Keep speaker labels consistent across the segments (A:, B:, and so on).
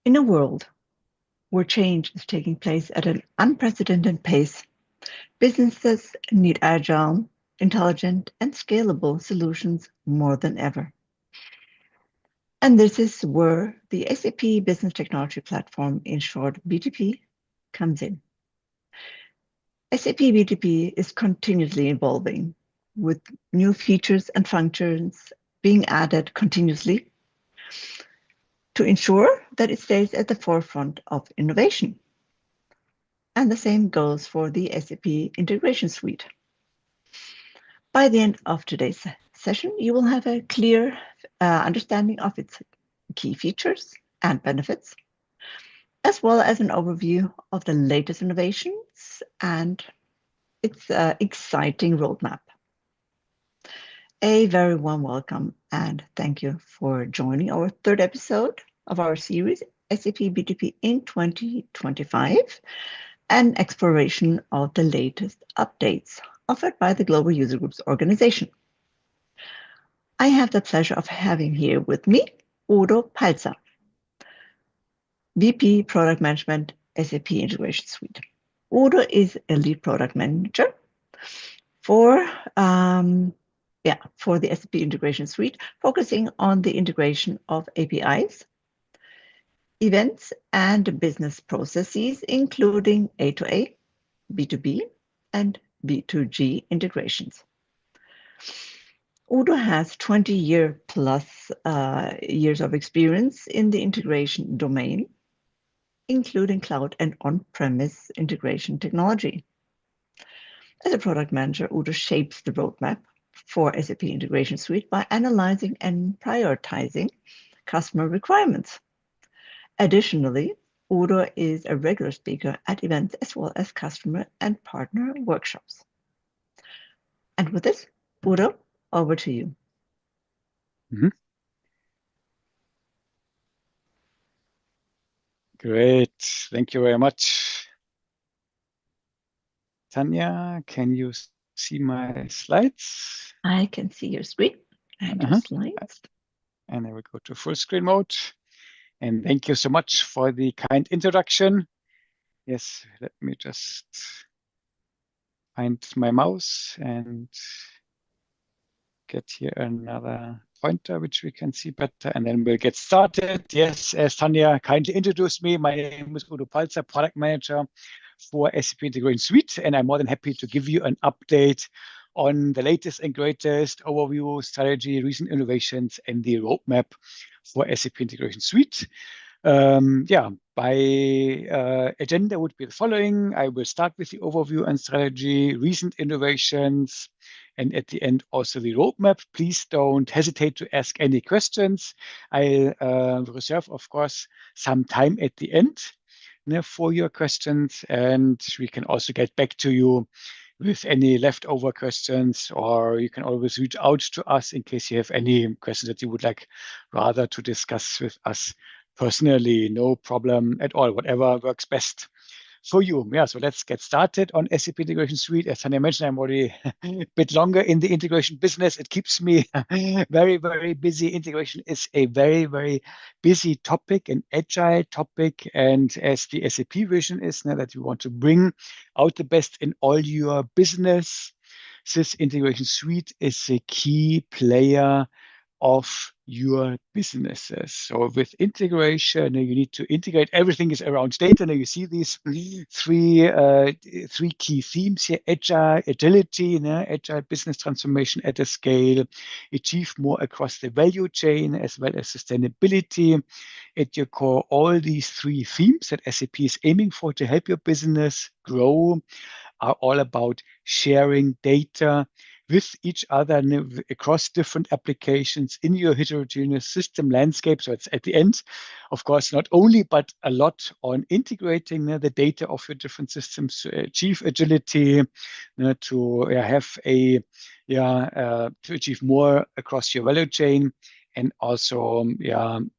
A: In a world where change is taking place at an unprecedented pace, businesses need agile, intelligent, and scalable solutions more than ever. And this is where the SAP Business Technology Platform, in short BTP, comes in. SAP BTP is continuously evolving, with new features and functions being added continuously to ensure that it stays at the forefront of innovation. And the same goes for the SAP Integration Suite. By the end of today's session, you will have a clear understanding of its key features and benefits, as well as an overview of the latest innovations and its exciting roadmap. A very warm welcome and thank you for joining our third episode of our series, SAP BTP in 2025, an exploration of the latest updates offered by the Global User Groups organization. I have the pleasure of having here with me Udo Palzer, VP Product Management, SAP Integration Suite. Udo is a lead product manager for the SAP Integration Suite, focusing on the integration of APIs, events, and business processes, including A2A, B2B, and B2G integrations. Udo has 20 years of experience in the integration domain, including cloud and on-premise integration technology. As a product manager, Udo shapes the roadmap for SAP Integration Suite by analyzing and prioritizing customer requirements. Additionally, Udo is a regular speaker at events as well as customer and partner workshops. And with this, Udo, over to you.
B: Great. Thank you very much. Tanya, can you see my slides?
A: I can see your screen and your slides.
B: And I will go to full screen mode. And thank you so much for the kind introduction. Yes, let me just find my mouse and get here another pointer, which we can see better, and then we'll get started. Yes, as Tanya kindly introduced me, my name is Udo Palzer, Product Manager for SAP Integration Suite, and I'm more than happy to give you an update on the latest and greatest overview, strategy, recent innovations, and the roadmap for SAP Integration Suite. My agenda would be the following. I will start with the overview and strategy, recent innovations, and at the end, also the roadmap. Please don't hesitate to ask any questions. I reserve, of course, some time at the end for your questions, and we can also get back to you with any leftover questions, or you can always reach out to us in case you have any questions that you would like rather to discuss with us personally. No problem at all, whatever works best for you. Yeah, so let's get started on SAP Integration Suite. As Tanya mentioned, I'm already a bit longer in the integration business. It keeps me very, very busy. Integration is a very, very busy topic, an agile topic. And as the SAP vision is now that you want to bring out the best in all your business, this integration suite is a key player of your businesses. So with integration, you need to integrate. Everything is around data. Now you see these three key themes here: agile, agility, agile business transformation at a scale, achieve more across the value chain, as well as sustainability. At your core, all these three themes that SAP is aiming for to help your business grow are all about sharing data with each other across different applications in your heterogeneous system landscape. So it's at the end, of course, not only, but a lot on integrating the data of your different systems to achieve agility, to have to achieve more across your value chain, and also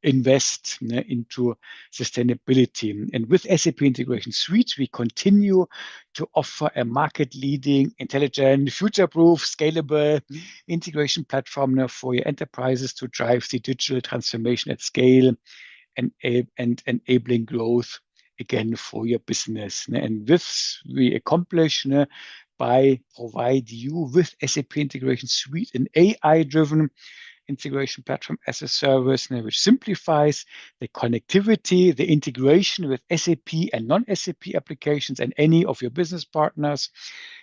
B: invest into sustainability. And with SAP Integration Suite, we continue to offer a market-leading, intelligent, future-proof, scalable integration platform for your enterprises to drive the digital transformation at scale and enabling growth again for your business. And this we accomplish by provide you with SAP Integration Suite, an AI-driven integration platform as a service, which simplifies the connectivity, the integration with SAP and non-SAP applications and any of your business partners,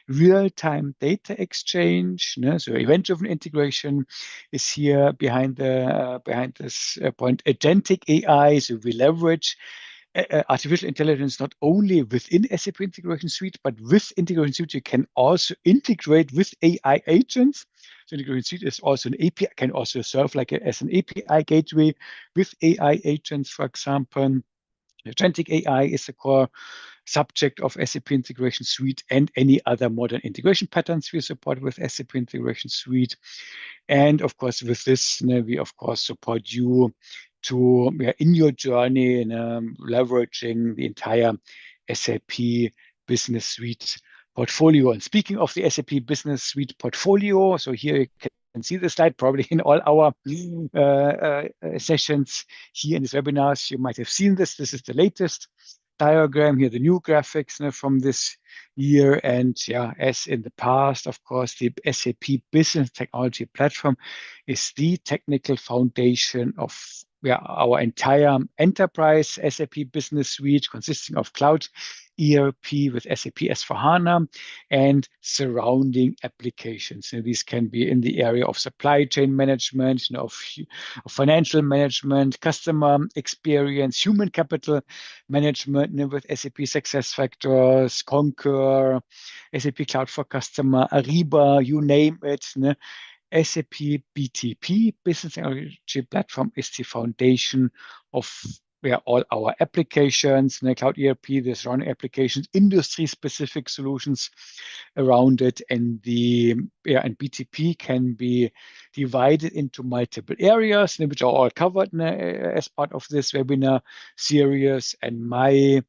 B: real-time data exchange. So event-driven integration is here behind this point. Agentic AI, so we leverage artificial intelligence not only within SAP Integration Suite, but with Integration Suite, you can also integrate with AI agents. So Integration Suite is also an API, can also serve as an API gateway with AI agents, for example. Agentic AI is the core subject of SAP Integration Suite and any other modern integration patterns we support with SAP Integration Suite. And of course, with this, we of course support you to in your journey in leveraging the entire SAP Business Suite portfolio. And speaking of the SAP Business Suite portfolio, so here you can see the slide probably in all our sessions here in this webinars. You might have seen this. This is the latest diagram here, the new graphics from this year. And yeah, as in the past, of course, the SAP Business Technology Platform is the technical foundation of our entire enterprise SAP Business Suite, consisting of cloud ERP with SAP S/4HANA and surrounding applications. These can be in the area of supply chain management, of financial management, customer experience, human capital management with SAP SuccessFactors, Concur, SAP Cloud for Customer, Ariba, you name it. SAP BTP, Business Technology Platform, is the foundation of all our applications, cloud ERP, the surrounding applications, industry-specific solutions around it, and and BTP can be divided into multiple areas, which are all covered as part of this webinar series. And my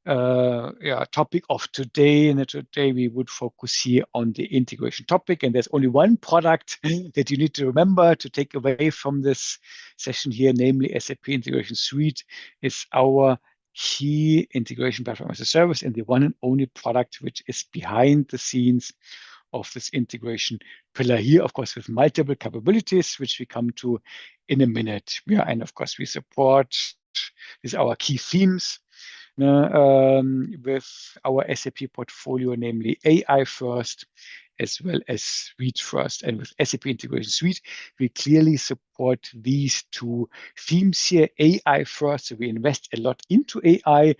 B: topic of today. And today we would focus here on the integration topic. And there's only one product that you need to remember to take away from this session here, namely SAP Integration Suite is our key integration platform as a service and the one and only product which is behind the scenes of this integration pillar here, of course, with multiple capabilities, which we come to in a minute. And of course, we support these our key themes with our SAP portfolio, namely AI first, as well as Suite first. And with SAP Integration Suite, we clearly support these two themes here. AI first, so we invest a lot into AI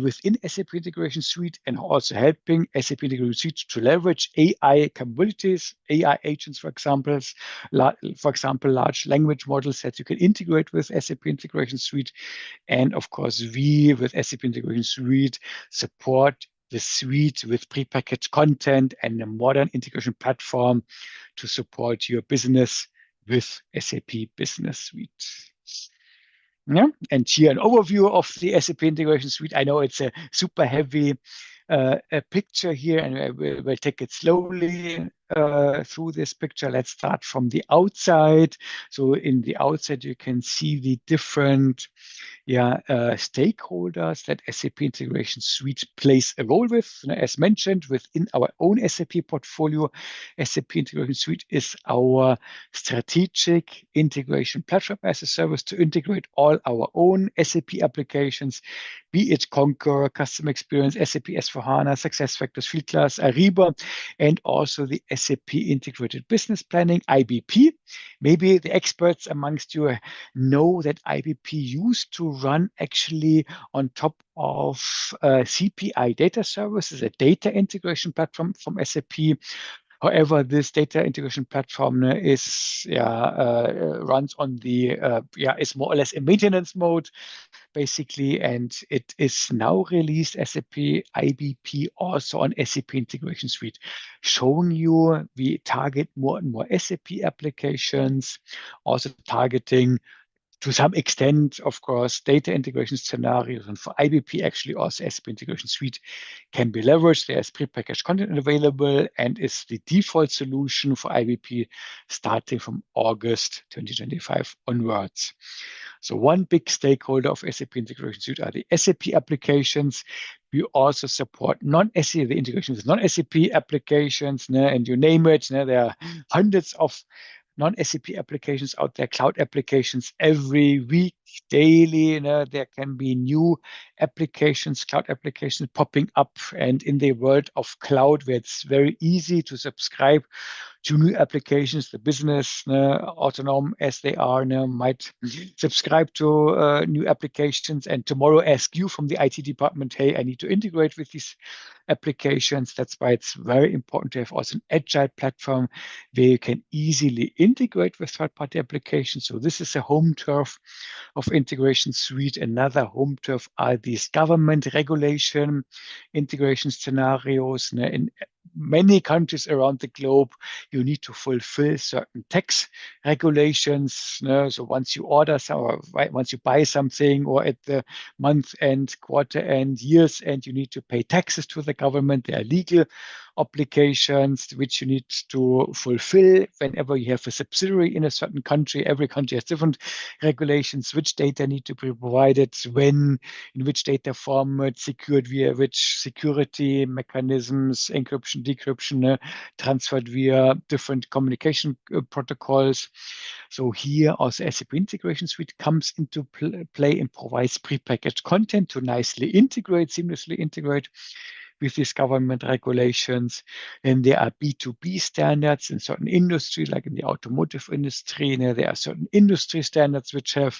B: within SAP Integration Suite, and also helping SAP Integration Suite to leverage AI capabilities, AI agents, for example, large language models that you can integrate with SAP Integration Suite. And of course, we with SAP Integration Suite support the suite with prepackaged content and a modern integration platform to support your business with SAP Business Suite. Yeah, and here an overview of the SAP Integration Suite. I know it's a super heavy a picture here, and we'll take it slowly through this picture. Let's start from the outside. So in the outside, you can see the different stakeholders that SAP Integration Suite plays a role with. As mentioned, within our own SAP portfolio, SAP Integration Suite is our strategic integration platform as a service to integrate all our own SAP applications, be it Concur, Customer Experience, SAP S/4HANA, SuccessFactors, Fieldglass, Ariba, and also the SAP Integrated Business Planning, IBP. Maybe the experts amongst you know that IBP used to run actually on top of CPI Data Services, a data integration platform from SAP. However, this data integration platform runs on is more or less in maintenance mode, basically, and it is now released SAP IBP also on SAP Integration Suite, showing you we target more and more SAP applications, also targeting to some extent, of course, data integration scenarios. And for IBP, actually, also SAP Integration Suite can be leveraged. There's prepackaged content available and is the default solution for IBP starting from August 2025 onwards. So one big stakeholder of SAP Integration Suite are the SAP applications. We also support non-SAP, the integration with non-SAP applications, and you name it. There are hundreds of non-SAP applications out there, cloud applications every week, daily. There can be new applications, cloud applications popping up. And in the world of cloud, where it's very easy to subscribe to new applications, the business, autonomous as they are, might subscribe to new applications and tomorrow ask you from the IT department, hey, I need to integrate with these applications. That's why it's very important to have also an agile platform where you can easily integrate with third-party applications. So this is a home turf of Integration Suite. Another home turf are these government regulation integration scenarios. In many countries around the globe, you need to fulfill certain tax regulations. So once you order some, or once you buy something, or at the month end, quarter end, years end, you need to pay taxes to the government. There are legal obligations which you need to fulfill whenever you have a subsidiary in a certain country. Every country has different regulations, which data need to be provided, when, in which data format, secured via which security mechanisms, encryption, decryption, transferred via different communication protocols. So here also SAP Integration Suite comes into play and provides prepackaged content to nicely integrate, seamlessly integrate with these government regulations. And there are B2B standards in certain industries, like in the automotive industry. There are certain industry standards which are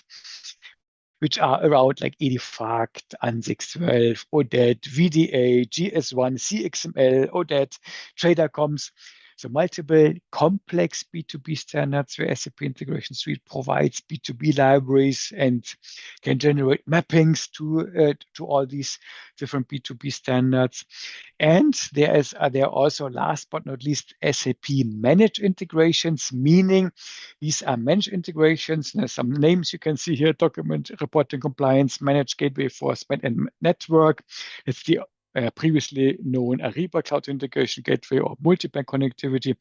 B: around like EDIFACT, AN 612, ODET, VDA, GS1, CXML, ODET, Trader Comms. So multiple complex B2B standards where SAP Integration Suite provides B2B libraries and can generate mappings to all these different B2B standards. And there are also, last but not least, SAP managed integrations, meaning these are managed integrations. There's some names you can see here: document reporting compliance, managed gateway enforcement, and network. It's the previously known Ariba Cloud Integration Gateway or multi-bank connectivity.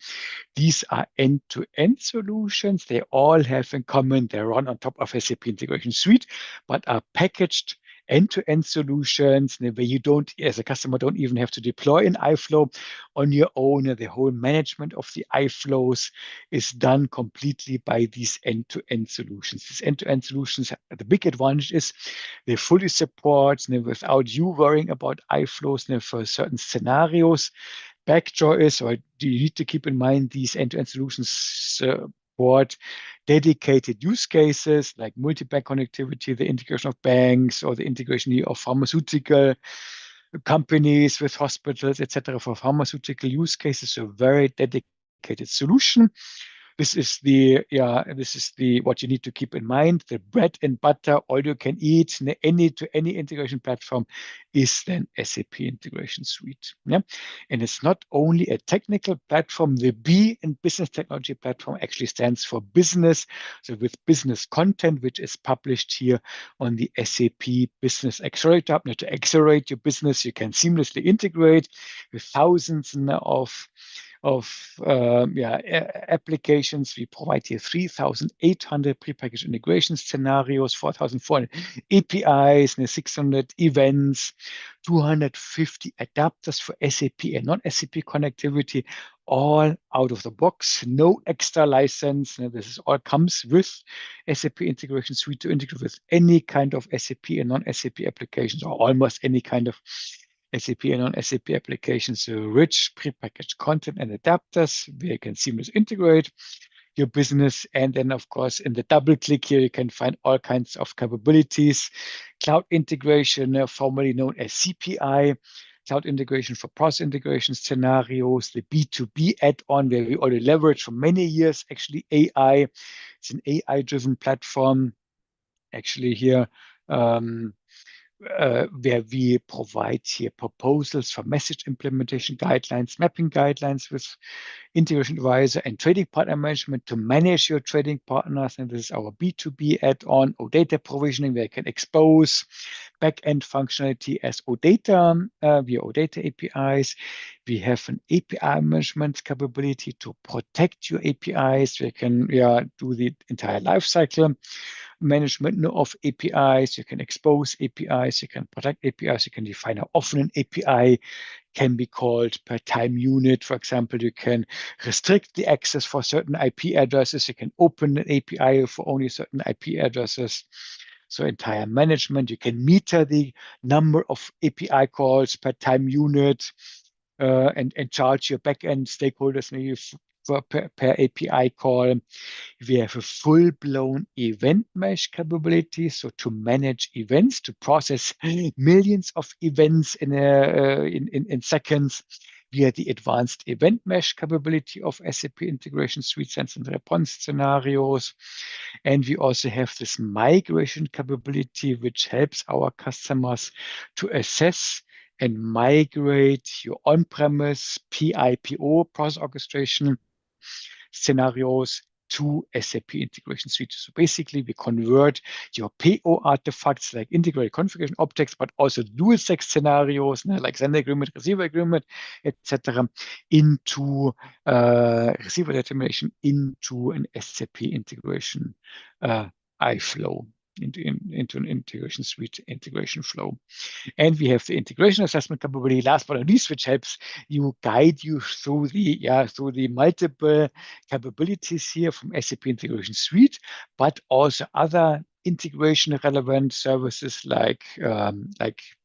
B: These are end-to-end solutions. They all have in common they run on top of SAP Integration Suite, but are packaged end-to-end solutions where you don't, as a customer, don't even have to deploy an iFlow on your own. The whole management of the iFlows is done completely by these end-to-end solutions. These end-to-end solutions, the big advantage is they fully support without you worrying about iFlows for certain scenarios. Backdoor is, or you need to keep in mind, these end-to-end solutions support dedicated use cases like multi-bank connectivity, the integration of banks, or the integration of pharmaceutical companies with hospitals, etc. For pharmaceutical use cases. So very dedicated solution. This is what you need to keep in mind. The bread and butter, all you can eat, any to any integration platform is then SAP Integration Suite. Yeah? And it's not only a technical platform. The B in business technology platform actually stands for business. So with business content, which is published here on the SAP Business Accelerator. Now, to accelerate your business, you can seamlessly integrate with thousands of applications. We provide here 3,800 prepackaged integration scenarios, 4,400 APIs, 600 events, 250 adapters for SAP and non-SAP connectivity, all out of the box, no extra license. This is all comes with SAP Integration Suite to integrate with any kind of SAP and non-SAP applications, or almost any kind of SAP and non-SAP applications. So rich prepackaged content and adapters where you can seamlessly integrate your business. And then, of course, in the double click here, you can find all kinds of capabilities. Cloud integration, formerly known as CPI, cloud integration for process integration scenarios, the B2B add-on where we already leverage for many years, actually AI. It's an AI-driven platform. Actually here, where we provide here proposals for message implementation guidelines, mapping guidelines with integration advisor and trading partner management to manage your trading partners. And this is our B2B add-on, OData provisioning, where you can expose back-end functionality as OData via OData APIs. We have an API management capability to protect your APIs. We can do the entire lifecycle management of APIs. You can expose APIs, you can protect APIs, you can define how often an API can be called per time unit. For example, you can restrict the access for certain IP addresses. You can open an API for only certain IP addresses. So entire management, you can meter the number of API calls per time unit and charge your backend stakeholders maybe for per API call. We have a full-blown event mesh capability, so to manage events, to process millions of events in seconds via the advanced event mesh capability of SAP Integration Suite sense and response scenarios. And we also have this migration capability, which helps our customers to assess and migrate your on-premise PIPO, process orchestration scenarios, to SAP Integration Suite. So basically, we convert your PO artifacts like integrated configuration objects, but also dual stack scenarios like sender agreement, receiver agreement, etc., into receiver determination into an SAP integration iFlow, into an integration suite integration flow. And we have the integration assessment capability, last but not least, which helps you guide you through the multiple capabilities here from SAP Integration Suite, but also other integration relevant services like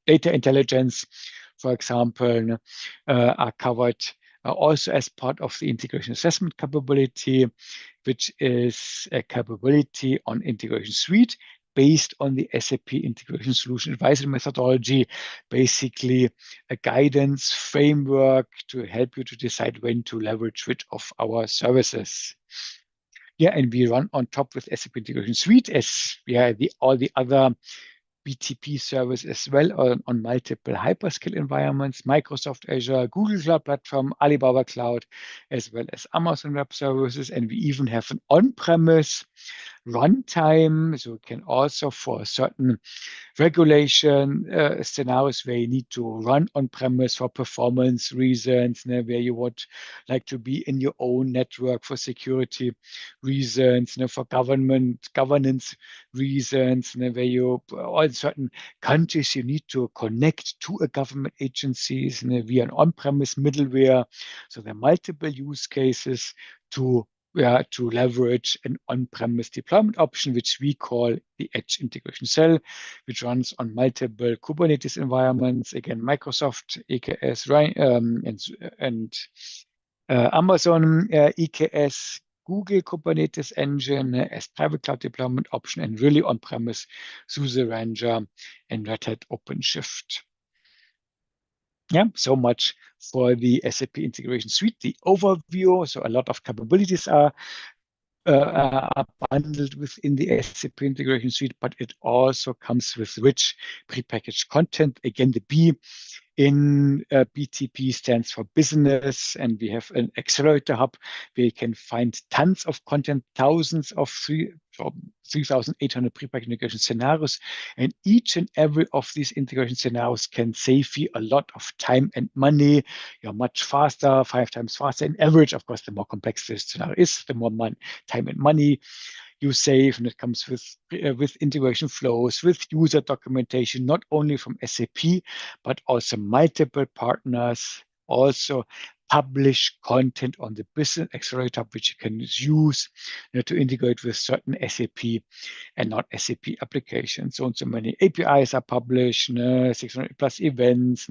B: data intelligence, for example, are covered also as part of the integration assessment capability, which is a capability on Integration Suite based on the SAP Integration Solution Advisory methodology, basically a guidance framework to help you to decide when to leverage which of our services. Yeah, and we run on top with SAP Integration Suite as all the other BTP service as well on multiple hyperscale environments, Microsoft Azure, Google Cloud Platform, Alibaba Cloud, as well as Amazon Web Services. And we even have an on-premise runtime. So we can also, for certain regulation scenarios where you need to run on-premise for performance reasons, where you would like to be in your own network for security reasons, for governance reasons, where you, all certain countries, you need to connect to a government agencies via an on-premise middleware. So there are multiple use cases to leverage an on-premise deployment option, which we call the Edge Integration Cell, which runs on multiple Kubernetes environments, again, Microsoft EKS, and Amazon EKS, Google Kubernetes Engine as private cloud deployment option, and really on-premise SUSE Ranger and Red Hat OpenShift. Yeah, so much for the SAP Integration Suite, the overview. So a lot of capabilities are bundled within the SAP Integration Suite, but it also comes with rich prepackaged content. Again, the B in BTP stands for business, and we have an accelerator hub where you can find tons of content, thousands of 3,800 prepackaged integration scenarios, and each and every of these integration scenarios can save you a lot of time and money. You're much faster, 5 times faster. In average, of course, the more complex the scenario is, the more time and money you save, and it comes with integration flows, with user documentation, not only from SAP, but also multiple partners, also publish content on the Business Accelerator, which you can use to integrate with certain SAP and not SAP applications. So many APIs are published, 600 plus events,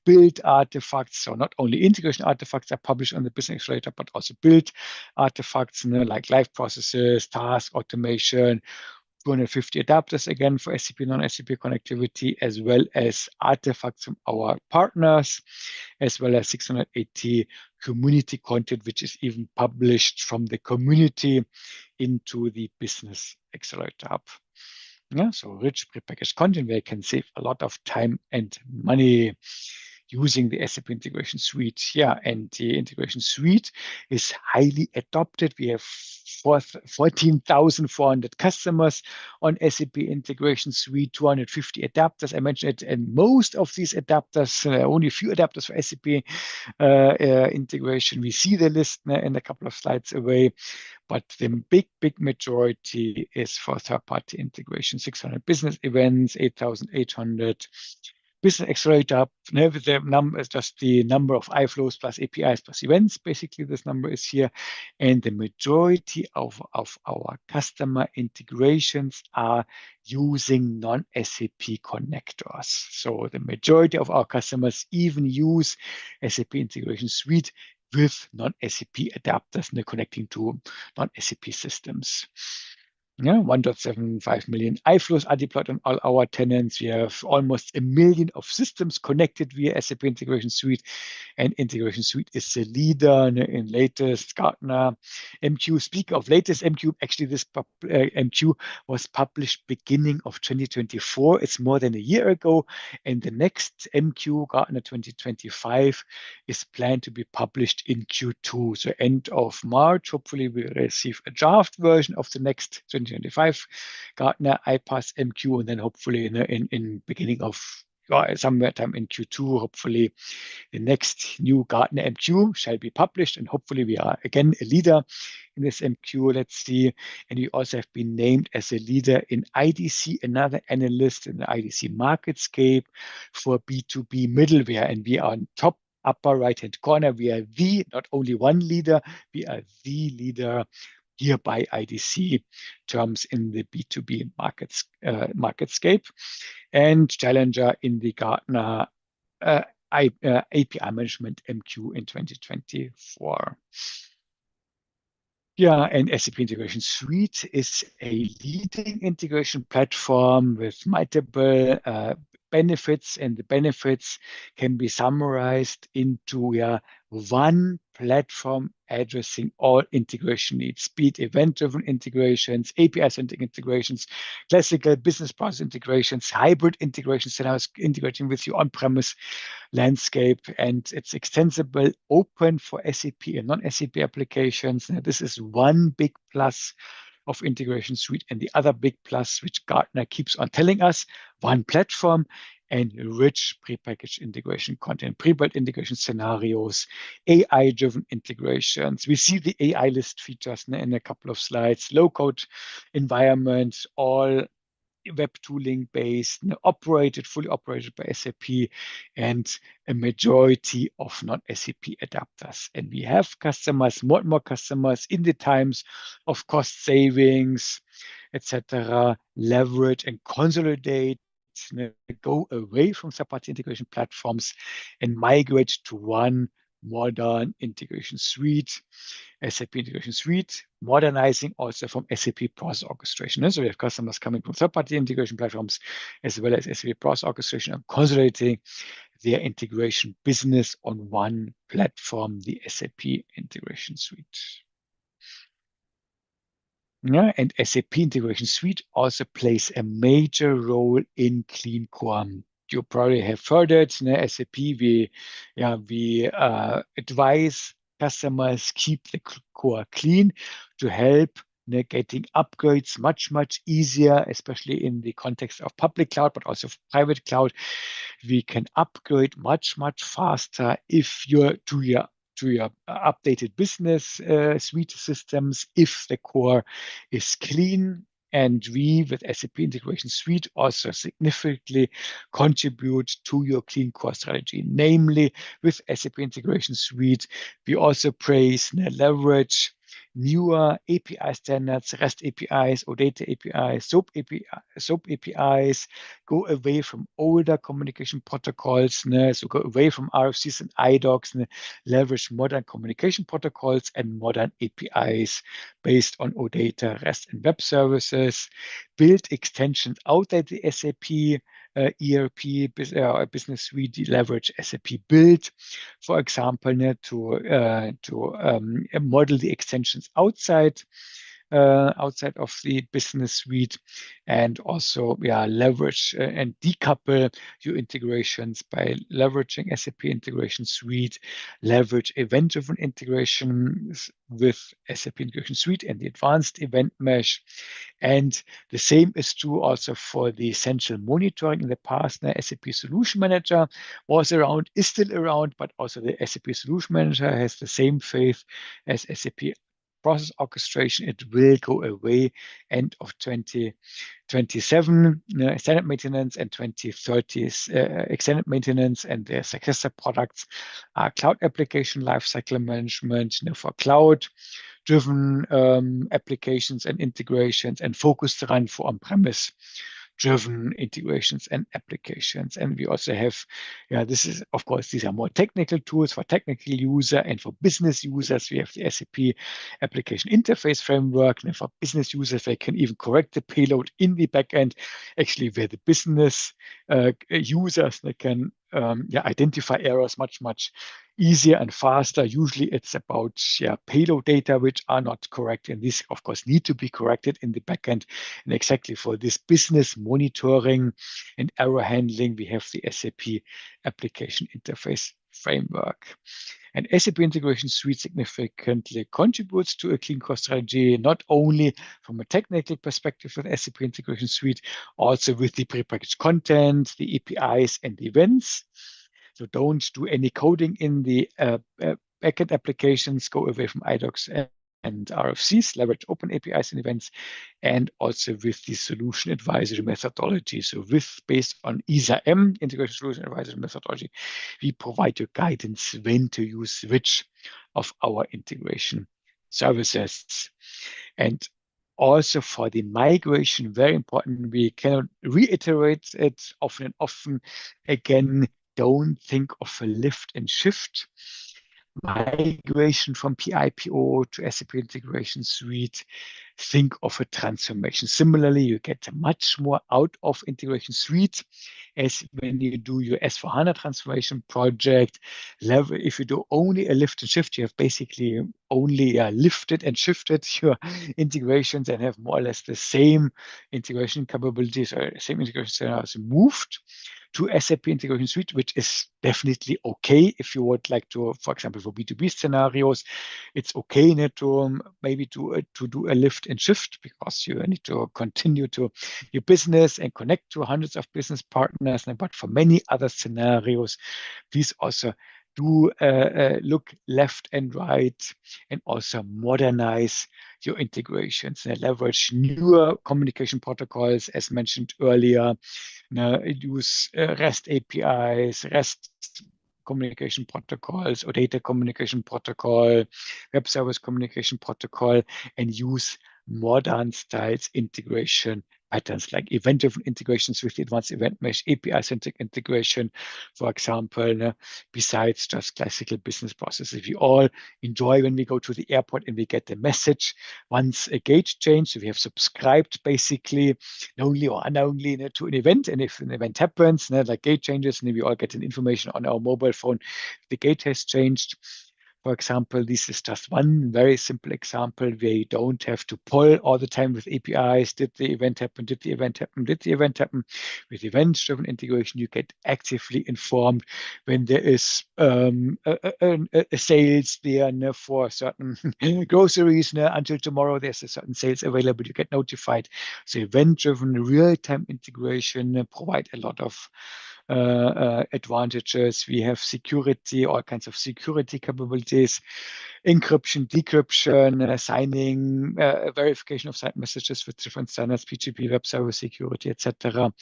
B: build artifacts. So not only integration artifacts are published on the Business Accelerator, but also build artifacts like live processes, task automation, 250 adapters again for SAP, non-SAP connectivity, as well as artifacts from our partners, as well as 680 community content, which is even published from the community into the Business Accelerator Hub. Yeah, so rich prepackaged content where you can save a lot of time and money using the SAP Integration Suite. Yeah, and the Integration Suite is highly adopted. We have 14,400 customers on SAP Integration Suite, 250 adapters. I mentioned it, and most of these adapters, only a few adapters for SAP integration. We see the list in a couple of slides away. But the big majority is for third-party integration, 600 business events, 8,800 business accelerator. With the number is just the number of iFlows plus APIs plus events. Basically, this number is here. And the majority of our customer integrations are using non-SAP connectors. So the majority of our customers even use SAP Integration Suite with non-SAP adapters and connecting to non-SAP systems. Yeah, 1.75 million iFlows are deployed on all our tenants. We have almost 1 million of systems connected via SAP Integration Suite, and Integration Suite is the leader in latest Gartner MQ. Speaking of latest MQ, actually this MQ was published beginning of 2024. It's more than a year ago, and the next MQ, Gartner 2025, is planned to be published in Q2, so end of March. Hopefully, we'll receive a draft version of the next 2025 Gartner EiPaaS MQ, and then hopefully in beginning of somewhere time in Q2, hopefully the next new Gartner MQ shall be published, and hopefully we are again a leader in this MQ. Let's see. And we also have been named as a leader in IDC, another analyst in the IDC MarketScape for B2B middleware, and we are on top upper right-hand corner. We are not only one leader, we are the leader here by IDC terms in the B2B MarketScape, and challenger in the Gartner API Management MQ in 2024. Yeah, and SAP Integration Suite is a leading integration platform with multiple benefits, and the benefits can be summarized into one platform addressing all integration needs, be it event-driven integrations, API-centric integrations, classical business process integrations, hybrid integrations that I was integrating with your on-premise landscape, and it's extensible, open for SAP and non-SAP applications. Now, this is one big plus of Integration Suite, and the other big plus, which Gartner keeps on telling us, one platform and rich prepackaged integration content, pre-built integration scenarios, AI-driven integrations. We see the AI list features in a couple of slides, low-code environments, all web tooling based, fully operated by SAP, and a majority of non-SAP adapters. And we have customers, more and more customers in the times of cost savings, etc., leverage and consolidate, go away from third-party integration platforms and migrate to one modern integration suite, SAP Integration Suite, modernizing also from SAP process orchestration. So we have customers coming from third-party integration platforms as well as SAP process orchestration and consolidating their integration business on one platform, the SAP Integration Suite. Yeah, and SAP Integration Suite also plays a major role in Clean Core. You probably have heard it. SAP, we advise customers keep the core clean to help getting upgrades much easier, especially in the context of public cloud, but also private cloud. We can upgrade much faster if you're to your updated business suite systems if the core is clean. And we, with SAP Integration Suite, also significantly contribute to your clean core strategy. Namely, with SAP Integration Suite, we also praise and leverage newer API standards, REST APIs, OData APIs, SOAP APIs, go away from older communication protocols, so go away from RFCs and IDOCs, leverage modern communication protocols and modern APIs based on OData, REST, and web services, build extensions outside the SAP ERP business suite, leverage SAP Build, for example, to model the extensions outside outside of the business suite, and also leverage and decouple your integrations by leveraging SAP Integration Suite, leverage event-driven integrations with SAP Integration Suite and the advanced event mesh. And the same is true also for the essential monitoring. In the past, the SAP Solution Manager was around, is still around, but also the SAP Solution Manager has the same faith as SAP Process Orchestration. It will go away end of 2027, extended maintenance, and 2030 is extended maintenance, and their successor products are cloud application lifecycle management for cloud driven applications and integrations, and focused run for on-premise driven integrations and applications. And we also have, this is, of course, these are more technical tools for technical user, and for business users, we have the SAP Application Interface Framework. And for business users, they can even correct the payload in the backend, actually, where the business users, they can identify errors much easier and faster. Usually it's about payload data which are not correct, and these of course need to be corrected in the backend. And exactly for this business monitoring and error handling, we have the SAP Application Interface Framework. And SAP Integration Suite significantly contributes to a clean core strategy, not only from a technical perspective with SAP Integration Suite, also with the prepackaged content, the APIs, and the events. So don't do any coding in the backend applications. Go away from IDOCs and RFCs, leverage open APIs and events, and also with the solution advisory methodology. So based on ISA-M, Integration Solution Advisory Methodology, we provide you guidance when to use which of our integration services. And also for the migration, very important, we cannot reiterate it often and often again, don't think of a lift and shift. Migration from PIPO to SAP Integration Suite, think of a transformation. Similarly, you get much more out of Integration Suite as when you do your S/4HANA transformation project. If you do only a lift and shift, you have basically only lifted and shifted your integrations and have more or less the same integration capabilities or same integration scenarios moved to SAP Integration Suite, which is definitely okay if you would like to, for example, for B2B scenarios, it's okay to maybe to do a lift and shift, because you need to continue to your business and connect to hundreds of business partners. But for many other scenarios, please also do look left and right, and also modernize your integrations and leverage newer communication protocols, as mentioned earlier. Use REST APIs, REST communication protocols, or data communication protocol, web service communication protocol, and use modern styles integration patterns like event-driven integrations with the advanced event mesh, API-centric integration, for example, besides just classical business processes. We all enjoy when we go to the airport and we get the message once a gate change. So we have subscribed basically knowingly or unknowingly to an event, and if an event happens, like gate changes, and we all get an information on our mobile phone, the gate has changed. For example, this is just one very simple example where you don't have to pull all the time with APIs. Did the event happen? Did the event happen? Did the event happen? With event-driven integration, you get actively informed when there is a sales there for certain groceries. Until tomorrow, there's a certain sales available. You get notified. So event-driven real-time integration provide a lot of advantages. We have security, all kinds of security capabilities, encryption, decryption, signing, verification of signed messages with different standards, PGP, web service security, etc.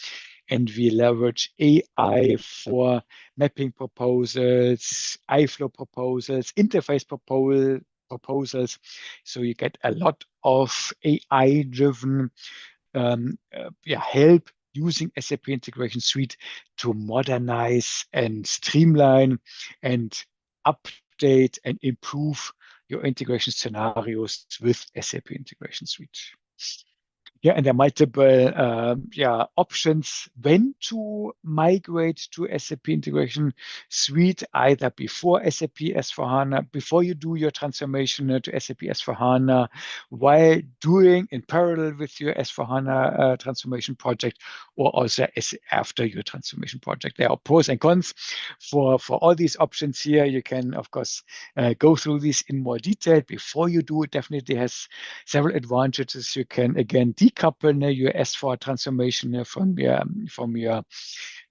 B: And we leverage AI for mapping proposals, iFlow proposals, interface proposals. So you get a lot of AI-driven help using SAP Integration Suite to modernize and streamline and update and improve your integration scenarios with SAP Integration Suite. Yeah, and there are multiple options when to migrate to SAP Integration Suite, either before SAP S/4HANA, before you do your transformation to SAP S/4HANA, while doing in parallel with your S/4HANA transformation project, or also after your transformation project. There are pros and cons for all these options here. You can, of course, go through these in more detail. Before you do it, definitely has several advantages. You can again decouple your S4 transformation from your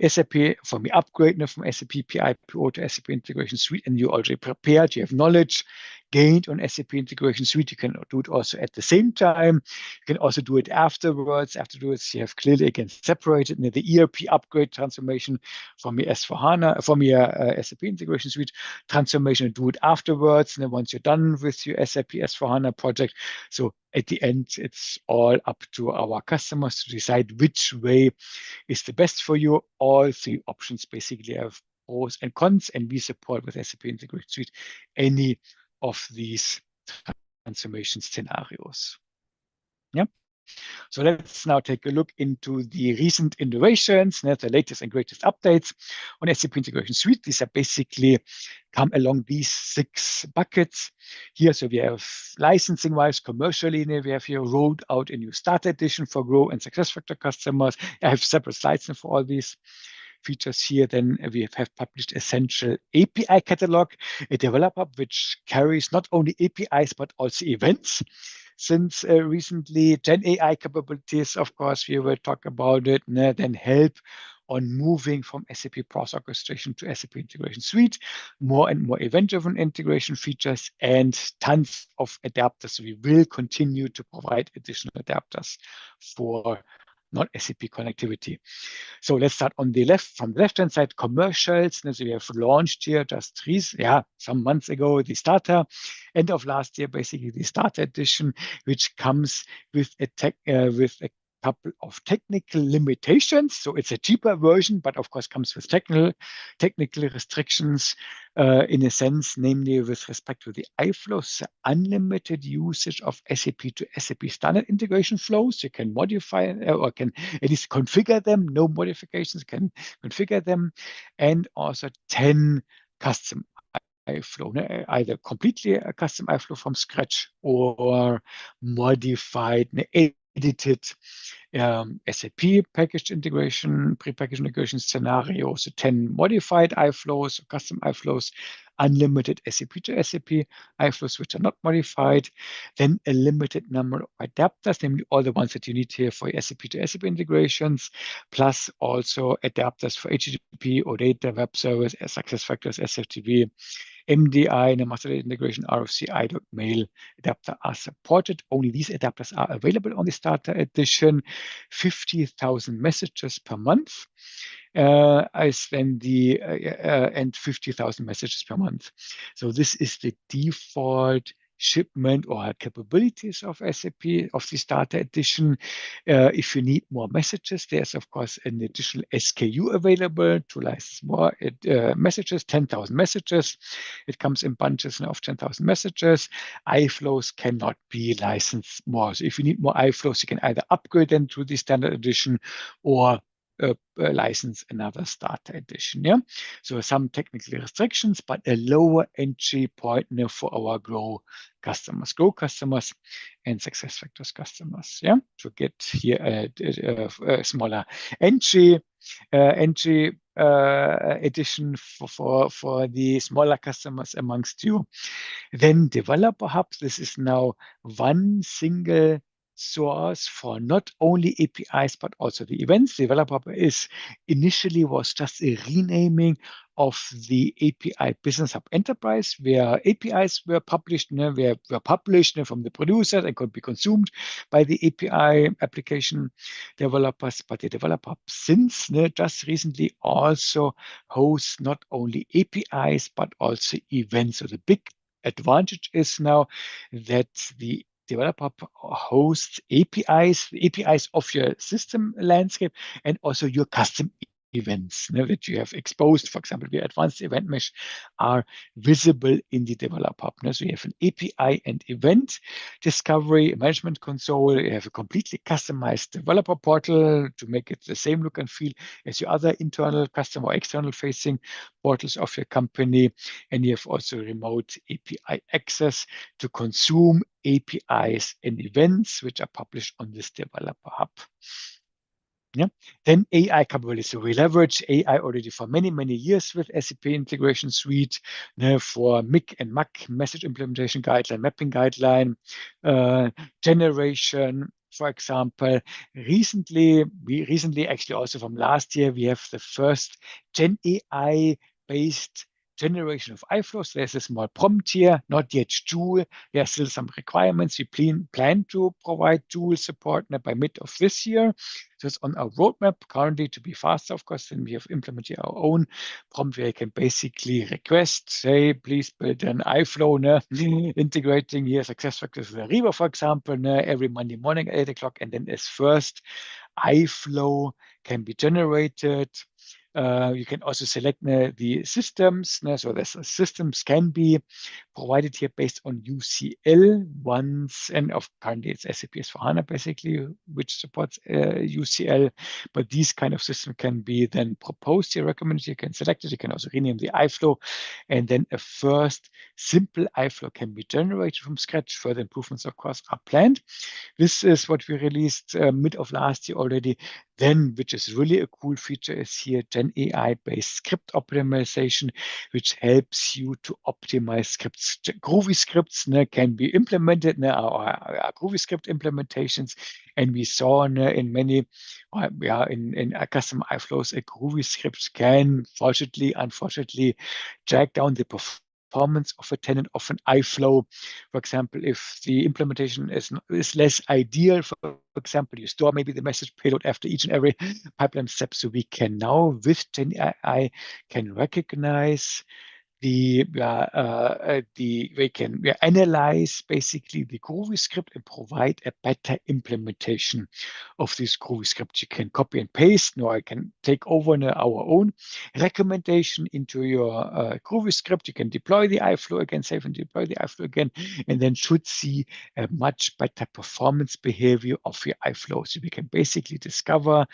B: SAP, from your upgrade from SAP PIPO to SAP Integration Suite, and you're already prepared. You have knowledge gained on SAP Integration Suite. You can do it also at the same time. You can also do it afterwards. Afterwards, you have clearly again separated the ERP upgrade transformation from your S4HANA, from your SAP Integration Suite transformation, and do it afterwards. And then once you're done with your SAP S4HANA project, so at the end, it's all up to our customers to decide which way is the best for you. All three options basically have pros and cons, and we support with SAP Integration Suite any of these transformation scenarios. Yeah. So let's now take a look into the recent innovations, the latest and greatest updates on SAP Integration Suite. These are basically come along these 6 buckets here. So we have licensing-wise, commercially, we have here rolled out a new starter edition for Grow and SuccessFactors customers. I have separate slides for all these features here. Then we have published Essential API Catalog, a developer which carries not only APIs but also events. Since recently, Gen AI capabilities, of course, we will talk about it, then help on moving from SAP Process Orchestration to SAP Integration Suite, more and more event-driven integration features, and tons of adapters. So we will continue to provide additional adapters for non-SAP connectivity. So let's start on the left, from the left-hand side, commercials. So we have launched here just some months ago, the starter, end of last year, basically the starter edition, which comes with a couple of technical limitations. So it's a cheaper version, but of course comes with technical restrictions in a sense, namely with respect to the iFlows, unlimited usage of SAP to SAP standard integration flows. You can modify or can at least configure them, no modifications, can configure them, and also 10 custom iFlow, either completely a custom iFlow from scratch or modified, edited SAP packaged integration, prepackaged integration scenarios, so 10 modified iFlows, custom iFlows, unlimited SAP to SAP iFlows which are not modified, then a limited number of adapters, namely all the ones that you need here for SAP to SAP integrations, plus also adapters for HTTP, OData, Web Service, SuccessFactors, SFTP, MDI, and master data integration, RFC, mail adapter are supported. Only these adapters are available on the starter edition. 50,000 messages per month, as then and 50,000 messages per month. So this is the default shipment or capabilities of SAP of the starter edition. If you need more messages, there's of course an additional SKU available to license more messages, 10,000 messages. It comes in bunches of 10,000 messages. iFlows cannot be licensed more. So if you need more iFlows, you can either upgrade them to the standard edition or license another starter edition. Yeah, so some technical restrictions, but a lower entry point for our Grow customers and SuccessFactors customers. Yeah, to get here a smaller entry edition for the smaller customers amongst you. Then Developer Hub. This is now one single source for not only APIs but also the events. Developer Hub was just a renaming of the API Business Hub Enterprise, where APIs were published, from the producers and could be consumed by the API application developers. But the Developer Hub since just recently also hosts not only APIs but also events. So the big advantage is now that the Developer Hub hosts APIs, the APIs of your system landscape, and also your custom events that you have exposed. For example, the advanced event mesh are visible in the developer hub. So you have an API and event discovery, management console. You have a completely customized developer portal to make it the same look and feel as your other internal customer or external facing portals of your company. And you have also remote API access to consume APIs and events which are published on this developer hub. Yeah. Then AI capabilities. So we leverage AI already for many, many years with SAP Integration Suite for MIC and MAC, message implementation guideline, mapping guideline, generation, for example. Recently, actually also from last year, we have the first Gen AI based generation of iFlows. There's a small prompt here, not yet Joule. There are still some requirements. We plan to provide Joule support by mid of this year. So it's on our roadmap currently to be faster, of course, and we have implemented our own prompt where you can basically request, say, please build an iFlow, integrating here SuccessFactors with Ariba, for example, every Monday morning at 8 o'clock, and then as first iFlow can be generated. You can also select the systems. So the systems can be provided here based on UCL once, and of currently it's SAP S/4HANA basically, which supports UCL. But these kind of systems can be then proposed here, recommended. You can select it. You can also rename the iFlow, and then a first simple iFlow can be generated from scratch. Further improvements, of course, are planned. This is what we released mid of last year already. Then, which is really a cool feature, is here Gen AI-based script optimization, which helps you to optimize scripts. Groovy scripts can be implemented, our Groovy script implementations, and we saw in many, in custom iFlows, a Groovy script can, unfortunately, drag down the performance of a tenant of an iFlow. For example, if the implementation is less ideal, for example, you store maybe the message payload after each and every pipeline step. So we can now, with Gen AI, can recognize we can analyze basically the Groovy script and provide a better implementation of this Groovy script. You can copy and paste. Now I can take over our own recommendation into your Groovy script. You can deploy the iFlow again, save and deploy the iFlow again, and then should see a much better performance behavior of your iFlow. So we can basically discover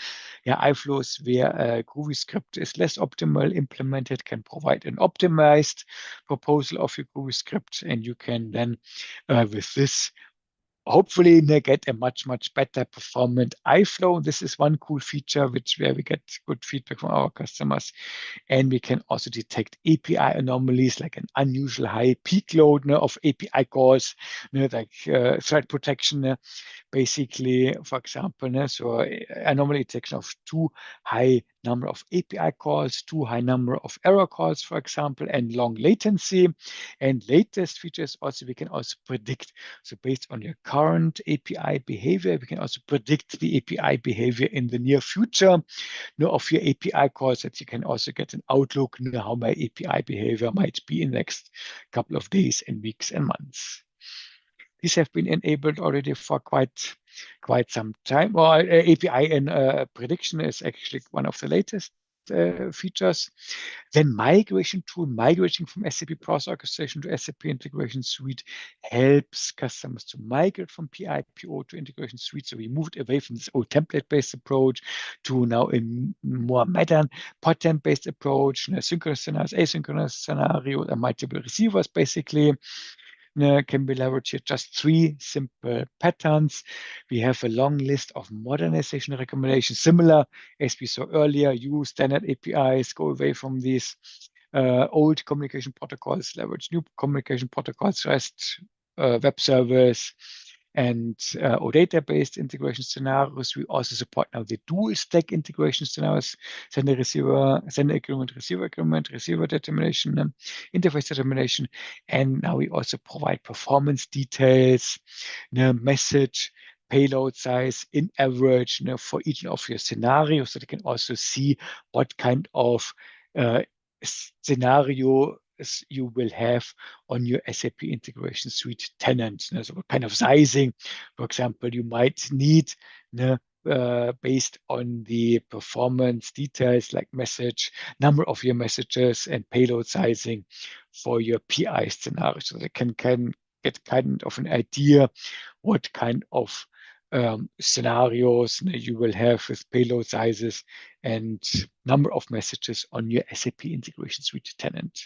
B: iFlows where a Groovy script is less optimal implemented, can provide an optimized proposal of your Groovy script, and you can then with this hopefully get a much better performant iFlow. This is one cool feature where we get good feedback from our customers, and we can also detect API anomalies like an unusual high peak load of API calls, like threat protection. Basically, for example, so anomaly detection of too high number of API calls, too high number of error calls, for example, and long latency. And latest features also we can also predict. So based on your current API behavior, we can also predict the API behavior in the near future of your API calls, that you can also get an outlook how my API behavior might be in the next couple of days and weeks and months. These have been enabled already for quite some time. Well, API and prediction is actually one of the latest features. Then migration tool, migrating from SAP Process Orchestration to SAP Integration Suite helps customers to migrate from PIPO to Integration Suite. So we moved away from this old template-based approach to now a more modern pattern-based approach, synchronous scenarios, asynchronous scenarios, and multiple receivers basically. Can be leveraged here. Just 3 simple patterns. We have a long list of modernization recommendations, similar as we saw earlier. Use standard APIs, go away from these old communication protocols, leverage new communication protocols, REST, web service, and OData-based integration scenarios. We also support now the dual stack integration scenarios, sender agreement, receiver determination, interface determination. And now we also provide performance details, message, payload size in average for each of your scenarios, so they can also see what kind of scenario you will have on your SAP Integration Suite tenant. So what kind of sizing, for example, you might need based on the performance details like message, number of your messages, and payload sizing for your PI scenario. So they can get kind of an idea what kind of scenarios you will have with payload sizes and number of messages on your SAP Integration Suite tenant.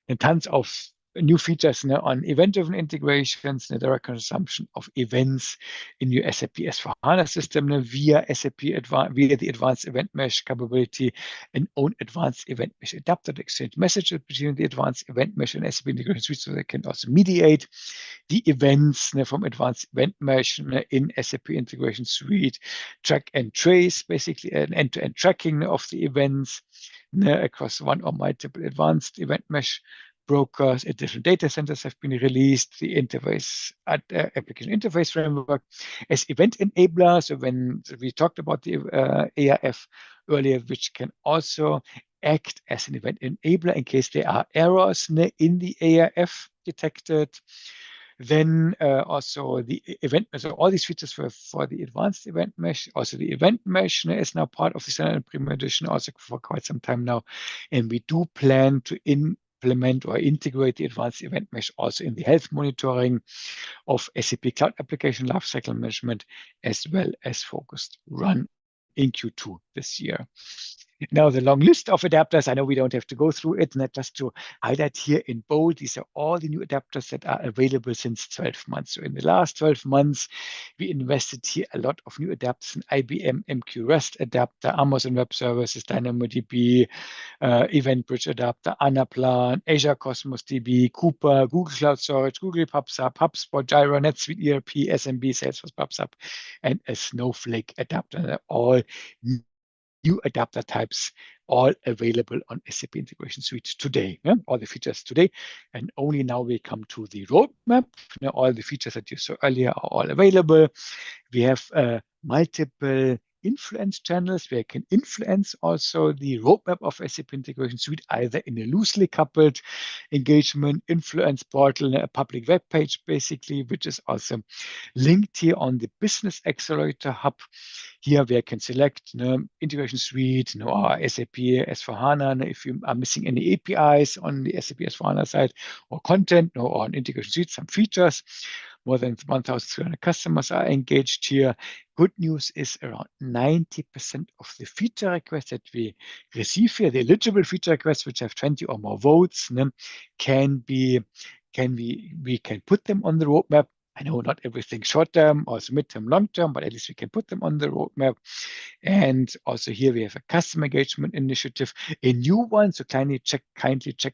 B: And tons of new features on event-driven integrations, the direct consumption of events in your SAP S/4HANA system via via the advanced event mesh capability, and own advanced event mesh adapter to exchange messages between the advanced event mesh and SAP Integration Suite, so they can also mediate the events from advanced event mesh in SAP Integration Suite, track and trace, basically an end-to-end tracking of the events across one or multiple advanced event mesh brokers. Additional data centers have been released. The interface application interface framework as event enabler. So when we talked about the AIF earlier, which can also act as an event enabler in case there are errors in the AIF detected. Then also the event, so all these features were for the advanced event mesh. Also the event mesh is now part of the standard premium edition also for quite some time now. And we do plan to implement or integrate the advanced event mesh also in the health monitoring of SAP Cloud Application Lifecycle Management, as well as focused run in Q2 this year. Now, the long list of adapters, I know we don't have to go through it, and just to highlight here in bold, these are all the new adapters that are available since 12 months. So in the last 12 months, we invested here a lot of new adapters in IBM MQ REST adapter, Amazon Web Services, DynamoDB, Event Bridge adapter, Anaplan, Azure Cosmos DB, Cooper, Google Cloud Storage, Google PubSub, HubSpot, Jira, NetSuite ERP, SMB, Salesforce PubSub, and a Snowflake adapter. They're all new adapter types, all available on SAP Integration Suite today. All the features today, and only now we come to the roadmap. All the features that you saw earlier are all available. We have multiple influence channels where you can influence also the roadmap of SAP Integration Suite, either in a loosely coupled engagement influence portal, a public web page, basically, which is also linked here on the Business Accelerator Hub. Here we can select Integration Suite, or SAP S/4HANA, if you are missing any APIs on the SAP S/4HANA side, or content, or on Integration Suite, some features. More than 1,300 customers are engaged here. Good news is around 90% of the feature requests that we receive here, the eligible feature requests, which have 20 or more votes, we can put them on the roadmap. I know not everything short term, also mid-term, long term, but at least we can put them on the roadmap. And also here we have a customer engagement initiative, a new one. So kindly check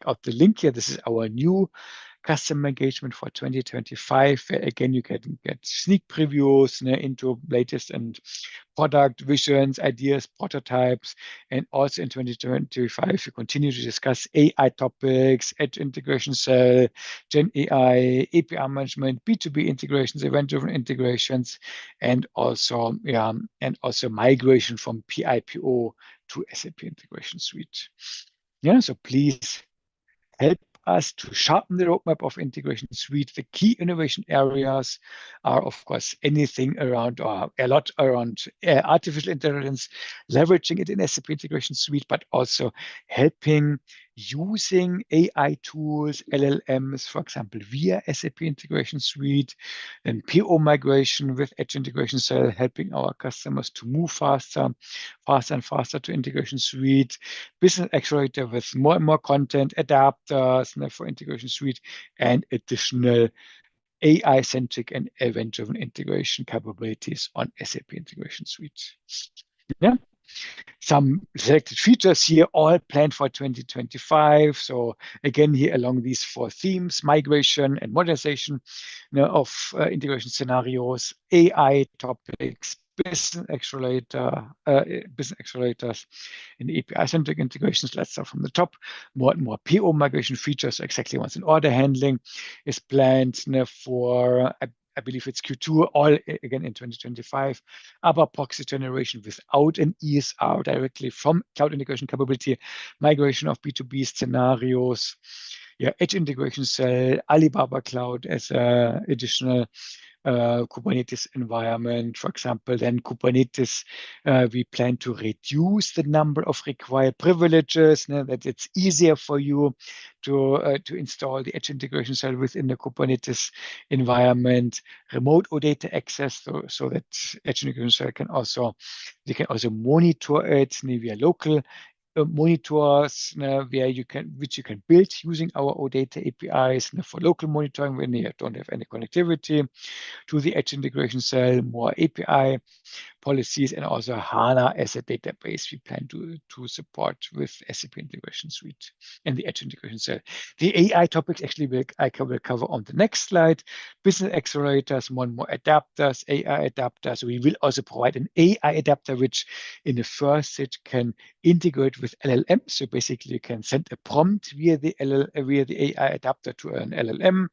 B: out the link here. This is our new customer engagement for 2025, where again you can get sneak previews into latest and product visions, ideas, prototypes, and also in 2025 we continue to discuss AI topics, Edge Integration Cell, Gen AI, API management, B2B integrations, event-driven integrations, and also migration from PIPO to SAP Integration Suite. So please help us to sharpen the roadmap of Integration Suite. The key innovation areas are, of course, anything around, or a lot around artificial intelligence, leveraging it in SAP Integration Suite, but also helping using AI tools, LLMs, for example, via SAP Integration Suite, and PO migration with Edge Integration Cell, helping our customers to move faster and faster to Integration Suite, Business Accelerator with more and more content, adapters for Integration Suite, and additional AI-centric and event-driven integration capabilities on SAP Integration Suite. Some selected features here, all planned for 2025. So again, here along these 4 themes: migration and modernization of integration scenarios, AI topics, business accelerators, and API-centric integrations. Let's start from the top. More and more PO migration features, exactly once in order handling is planned for, I believe it's Q2, all again in 2025. ABAP proxy generation without an ESR directly from cloud integration capability, migration of B2B scenarios, Edge Integration Cell, Alibaba Cloud as additional Kubernetes environment, for example, then Kubernetes, we plan to reduce the number of required privileges, that it's easier for you to install the edge integration cell within the Kubernetes environment, remote OData access, so that edge integration cell can also, you can also monitor it via local monitors which you can build using our OData APIs for local monitoring when you don't have any connectivity to the edge integration cell, more API policies, and also HANA as a database we plan to support with SAP Integration Suite and the edge integration cell. The AI topics actually I will cover on the next slide. Business accelerators, more and more adapters, AI adapters. We will also provide an AI adapter, which in the first stage can integrate with LLM. So basically you can send a prompt via the AI adapter to an LLM,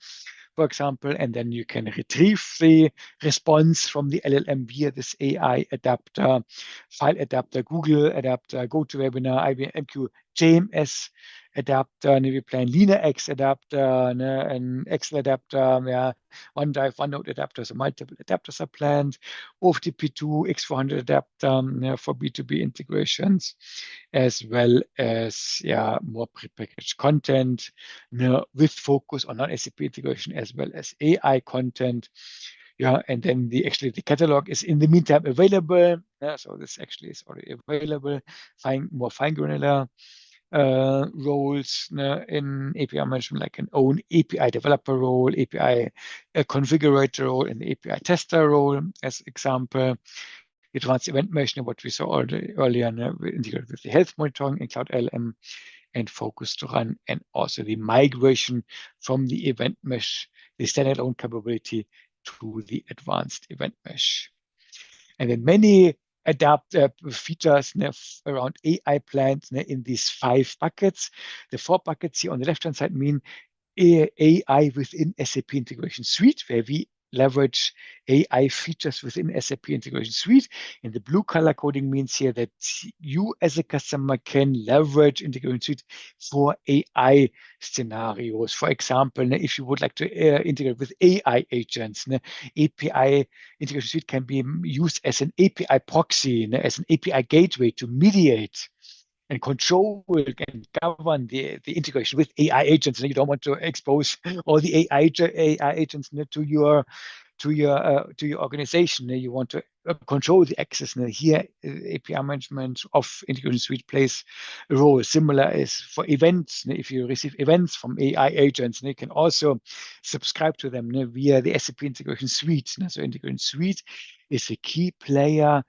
B: for example, and then you can retrieve the response from the LLM via this AI adapter, file adapter, Google adapter, GoToWebinar, IBM MQ, JMS adapter, we plan LinaX adapter, an Excel adapter, OneDrive, OneNote adapter, so multiple adapters are planned, OFTP2, X400 adapter for B2B integrations, as well as more prepackaged content with focus on non-SAP integration as well as AI content. And then the catalog is in the meantime available. So this actually is already available. More fine granular roles in API management, like an own API developer role, API configurator role, and the API tester role, as example. Advanced event mesh, what we saw earlier, integrated with the health monitoring in Cloud LM, and focus to run, and also the migration from the event mesh, the standalone capability, to the advanced event mesh. And then many adapt features around AI plans in these 5 buckets. The 4 buckets here on the left-hand side mean AI within SAP Integration Suite, where we leverage AI features within SAP Integration Suite. And the blue color coding means here that you as a customer can leverage Integration Suite for AI scenarios. For example, if you would like to integrate with AI agents, API Integration Suite can be used as an API proxy, as an API gateway to mediate and control and govern the integration with AI agents. And you don't want to expose all the AI agents to your organization. You want to control the access. Here, API management of Integration Suite plays a role. Similar as for events. If you receive events from AI agents, you can also subscribe to them via the SAP Integration Suite. So Integration Suite is a key player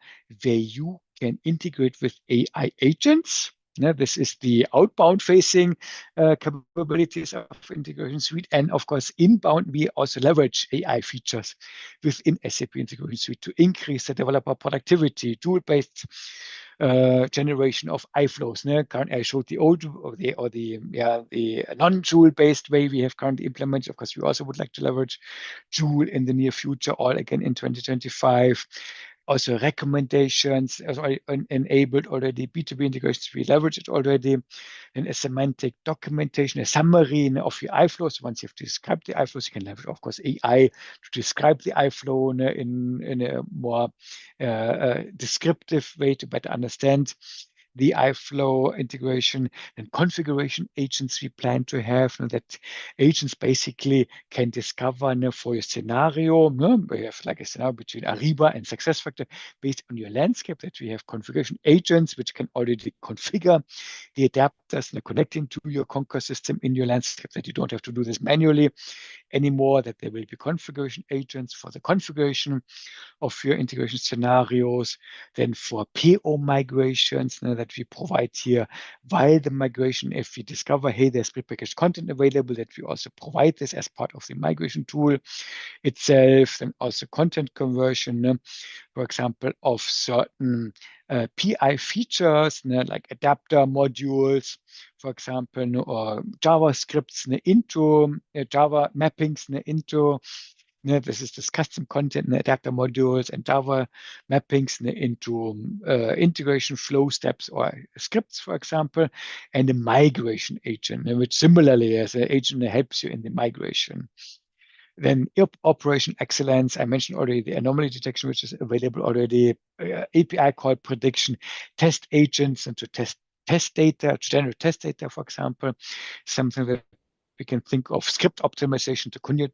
B: where you can integrate with AI agents. This is the outbound facing capabilities of Integration Suite. And of course, inbound, we also leverage AI features within SAP Integration Suite to increase the developer productivity, tool-based generation of iFlows. Currently, I showed the old or the non-Joule based way we have currently implemented. Of course, we also would like to leverage Joule in the near future, all again in 2025. Also recommendations enabled already, B2B integrations, we leverage it already, and a semantic documentation, a summary of your iFlows. Once you've described the iFlows, you can leverage, of course, AI to describe the iFlow in a more descriptive way to better understand the iFlow integration. And configuration agents we plan to have, that agents basically can discover for your scenario. We have like a scenario between Ariba and SuccessFactors based on your landscape, that we have configuration agents which can already configure the adapters connecting to your Concur system in your landscape, that you don't have to do this manually anymore, that there will be configuration agents for the configuration of your integration scenarios. Then for PO migrations that we provide here, while the migration, if we discover, hey, there's prepackaged content available, that we also provide this as part of the migration tool itself. Then also content conversion, for example, of certain PI features, like adapter modules, for example, or JavaScripts into Java mappings into this is this custom content adapter modules and Java mappings into integration flow steps or scripts, for example, and a migration agent, which similarly as an agent that helps you in the migration. Then operation excellence. I mentioned already the anomaly detection, which is available already. API call prediction, test agents, and to test data, to generate test data, for example, something that we can think of script optimization to continue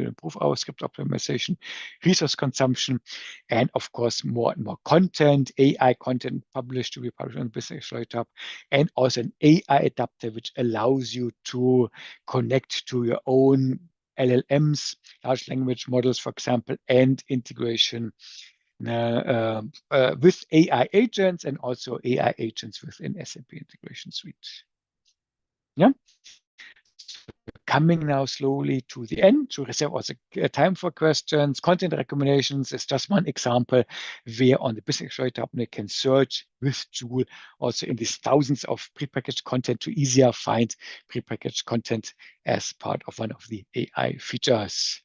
B: to improve our script optimization, resource consumption, and of course, more and more content, AI content published to be published on the Business Explorer Hub, and also an AI adapter, which allows you to connect to your own LLMs, large language models, for example, and integration with AI agents and also AI agents within SAP Integration Suite. Yeah. Coming now slowly to the end to reserve also time for questions. Content recommendations is just one example where on the Business Explorer Hub you can search with Joule also in these thousands of prepackaged content to easier find prepackaged content as part of one of the AI features.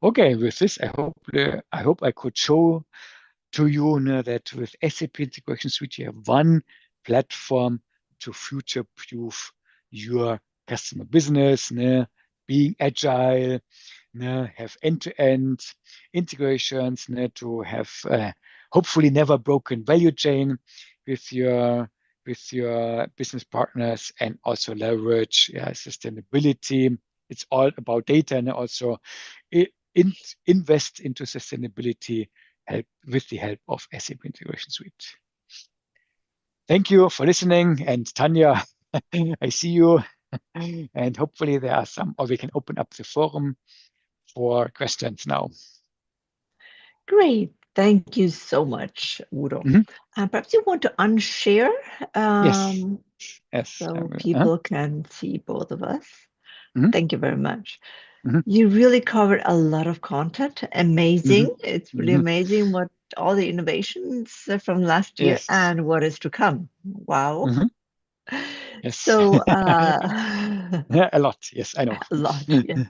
B: Okay, with this, I hope I could show to you that with SAP Integration Suite, you have one platform to future-proof your customer business, being agile, have end-to-end integrations, to have hopefully never broken value chain with your business partners, and also leverage sustainability. It's all about data, and also invest into sustainability with the help of SAP Integration Suite. Thank you for listening, and Tanya, I see you, and hopefully there are some, or we can open up the forum for questions now.
A: Great. Thank you so much, Udo. Perhaps you want to unshare
B: yes,
A: so people can see both of us. Thank you very much. You really covered a lot of content. Amazing. It's really amazing what all the innovations from last year and what is to come. Wow.
B: Yes.
A: So
B: a lot. Yes, I know.
A: A lot. Yeah.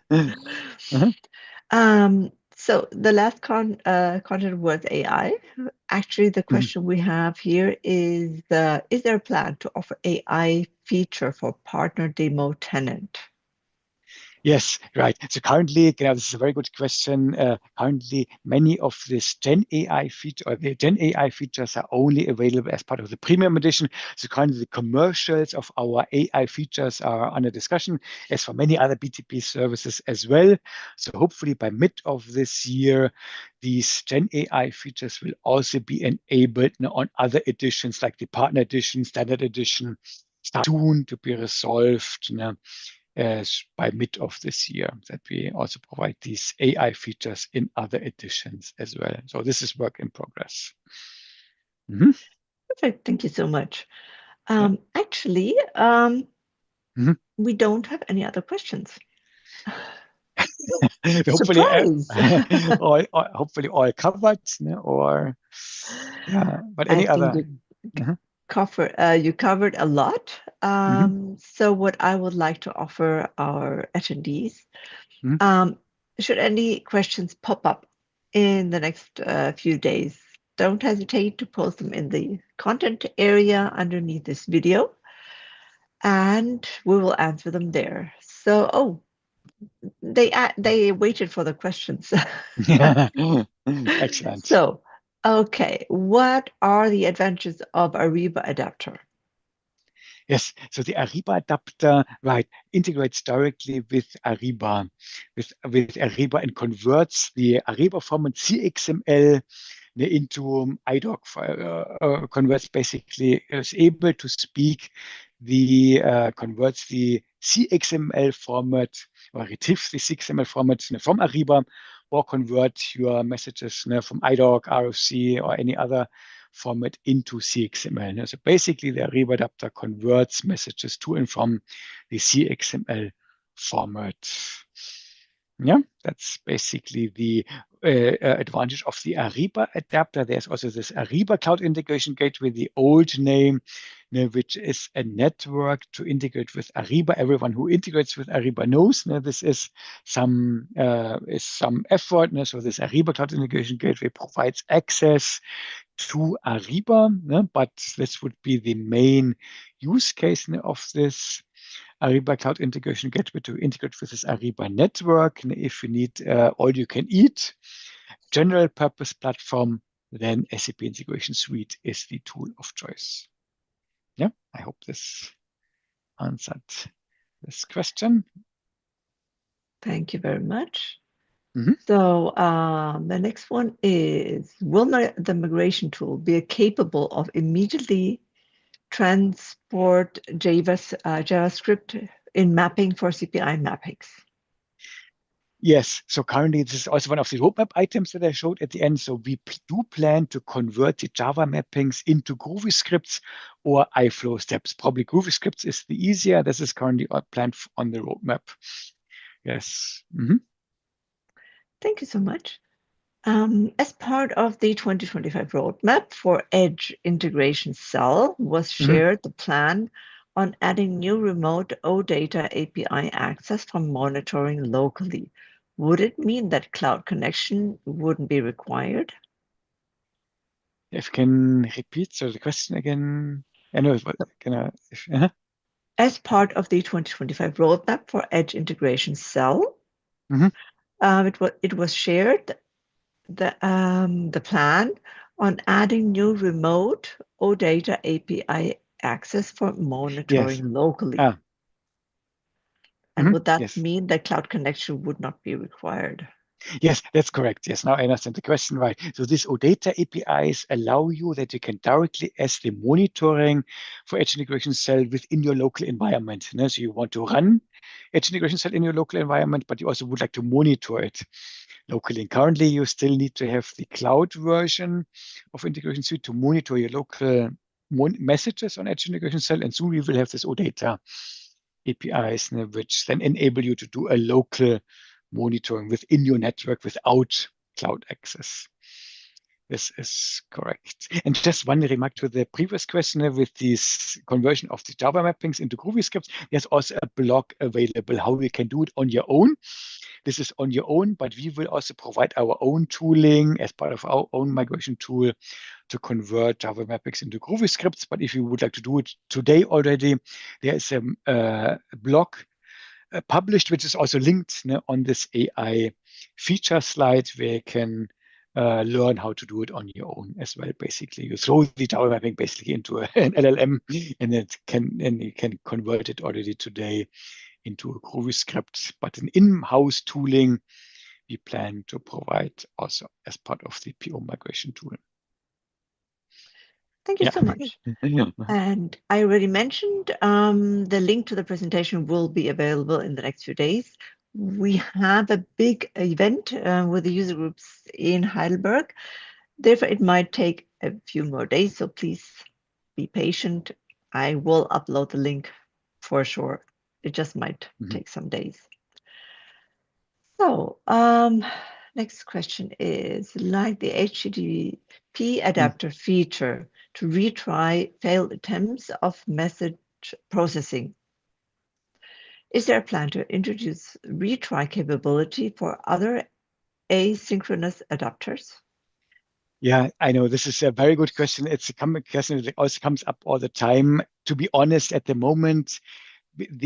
A: So the last content was AI. Actually, the question we have here is there a plan to offer AI feature for partner demo tenant?
B: Yes, right. So currently, this is a very good question. Currently, many of this Gen AI feature or the Gen AI features are only available as part of the premium edition. So currently, the commercials of our AI features are under discussion, as for many other BTP services as well. So hopefully, by mid of this year, these Gen AI features will also be enabled on other editions like the Partner Edition, Standard Edition, soon to be resolved. By mid of this year, that we also provide these AI features in other editions as well. So this is work in progress.
A: Perfect. Thank you so much. Actually, we don't have any other questions.
B: Hopefully,
A: Surprise!
B: all covered, or but any other.
A: You covered a lot. So what I would like to offer our attendees, should any questions pop up in the next few days, don't hesitate to post them in the content area underneath this video, and we will answer them there. So, they waited for the questions.
B: Excellent.
A: So, okay, what are the advantages of Ariba adapter?
B: Yes, so the Ariba adapter, right, integrates directly with Ariba, with Ariba, and converts the Ariba format CXML into IDOC file, converts basically, is able to speak converts the CXML format or retrieves the CXML format from Ariba, or convert your messages from IDOC, RFC, or any other format into CXML. So basically, the Ariba adapter converts messages to and from the CXML format. Yeah, that's basically the advantage of the Ariba adapter. There's also this Ariba Cloud Integration Gateway, the old name, which is a network to integrate with Ariba. Everyone who integrates with Ariba knows this is some effort. So this Ariba Cloud Integration Gateway provides access to Ariba, but this would be the main use case of this Ariba Cloud Integration Gateway to integrate with this Ariba network. And if you need all you can eat, general purpose platform, then SAP Integration Suite is the tool of choice. Yeah, I hope this answered this question.
A: Thank you very much.
B: Mhm.
A: So the next one is, will the migration tool be capable of immediately transport JavaScript in mapping for CPI mappings?
B: Yes, so currently this is also one of the roadmap items that I showed at the end. So we do plan to convert the Java mappings into Groovy scripts or iFlow steps. Probably Groovy scripts is the easier. This is currently planned on the roadmap. Yes.
A: Thank you so much. As part of the 2025 roadmap for Edge integration cell was shared the plan on adding new remote OData API access for monitoring locally. Would it mean that cloud connection wouldn't be required?
B: If you can repeat, so the question again. I know, but can I?
A: As part of the 2025 roadmap for Edge integration cell,
B: Mhm.
A: it was shared the plan on adding new remote OData API access for
B: Yes.
A: monitoring locally.
B: Ah,
A: And would that
B: yes.
A: mean that cloud connection would not be required?
B: Yes, that's correct. Yes, now I understand the question right. So these OData APIs allow you that you can directly as the monitoring for Edge Integration Cell within your local environment. So you want to run Edge Integration Cell in your local environment, but you also would like to monitor it locally. And currently, you still need to have the cloud version of Integration Suite to monitor your local messages on Edge Integration Cell. And soon we will have this OData APIs, which then enable you to do a local monitoring within your network without cloud access. This is correct. And just one remark to the previous question with this conversion of the Java mappings into Groovy scripts, there's also a blog available how you can do it on your own. This is on your own, but we will also provide our own tooling as part of our own migration tool to convert Java mappings into Groovy scripts. But if you would like to do it today already, there is a blog published, which is also linked on this AI feature slide where you can learn how to do it on your own as well. Basically, you throw the Java mapping basically into an LLM, and you can convert it already today into a Groovy script. But an in-house tooling we plan to provide also as part of the PO migration tool.
A: Thank you so much. And I already mentioned the link to the presentation will be available in the next few days. We have a big event with the user groups in Heidelberg. Therefore, it might take a few more days, so please be patient. I will upload the link for sure. It just might take some days. So, next question is, like the HTTP adapter feature to retry failed attempts of message processing, is there a plan to introduce retry capability for other asynchronous adapters?
B: Yeah, I know this is a very good question. It's a question that also comes up all the time. To be honest, at the moment,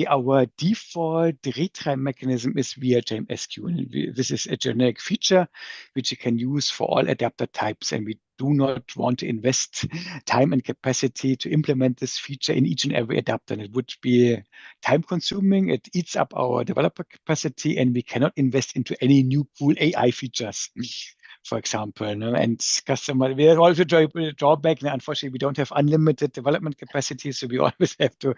B: our default retry mechanism is via JMSQ. This is a generic feature which you can use for all adapter types, and we do not want to invest time and capacity to implement this feature in each and every adapter. And it would be time consuming. It eats up our developer capacity, and we cannot invest into any new cool AI features. For example, and customer, we are also a drawback. Unfortunately, we don't have unlimited development capacity, so we always have to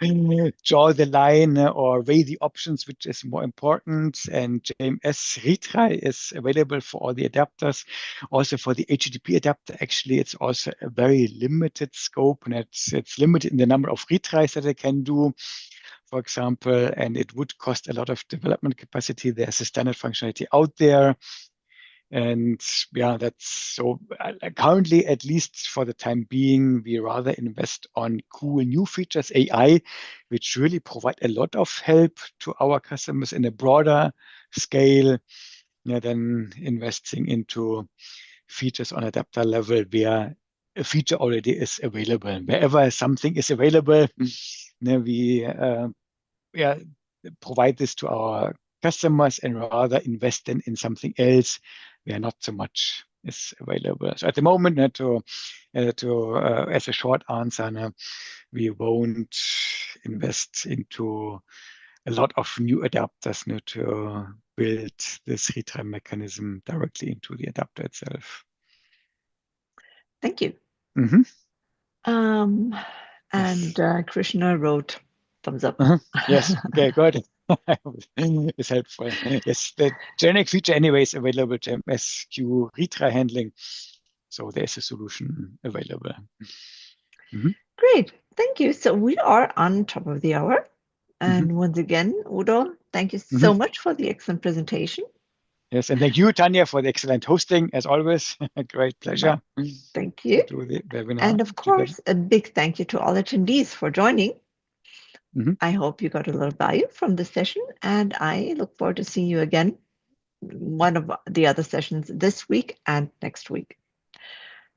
B: draw the line or weigh the options, which is more important. And JMS retry is available for all the adapters. Also for the HTTP adapter, actually, it's also a very limited scope, and it's limited in the number of retries that I can do, for example, and it would cost a lot of development capacity. There's a standard functionality out there. And yeah, that's so currently, at least for the time being, we rather invest on cool new features, AI, which really provide a lot of help to our customers in a broader scale, than investing into features on adapter level where a feature already is available. Wherever something is available, we provide this to our customers and rather invest in something else where not so much is available. So at the moment, as a short answer, we won't invest into a lot of new adapters to build this retry mechanism directly into the adapter itself.
A: Thank you.
B: Mm-hmm.
A: And Krishna wrote thumbs up.
B: Yes, okay, good. It's helpful. Yes, the generic feature anyway is available to MSQ retry handling. So there's a solution available. Mm-hmm.
A: Great, thank you. So we are on top of the hour. And once again, Udo, thank you so much for the excellent presentation.
B: Yes, and thank you, Tanya, for the excellent hosting, as always. A great pleasure.
A: Thank you.
B: To do the webinar
A: and of course, together. A big thank you to all attendees for joining. I hope you got a little value from this session, and I look forward to seeing you again one of the other sessions this week and next week.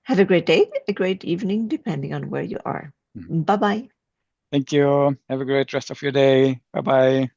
A: Have a great day, a great evening, depending on where you are. Bye-bye.
B: Thank you. Have a great rest of your day. Bye-bye.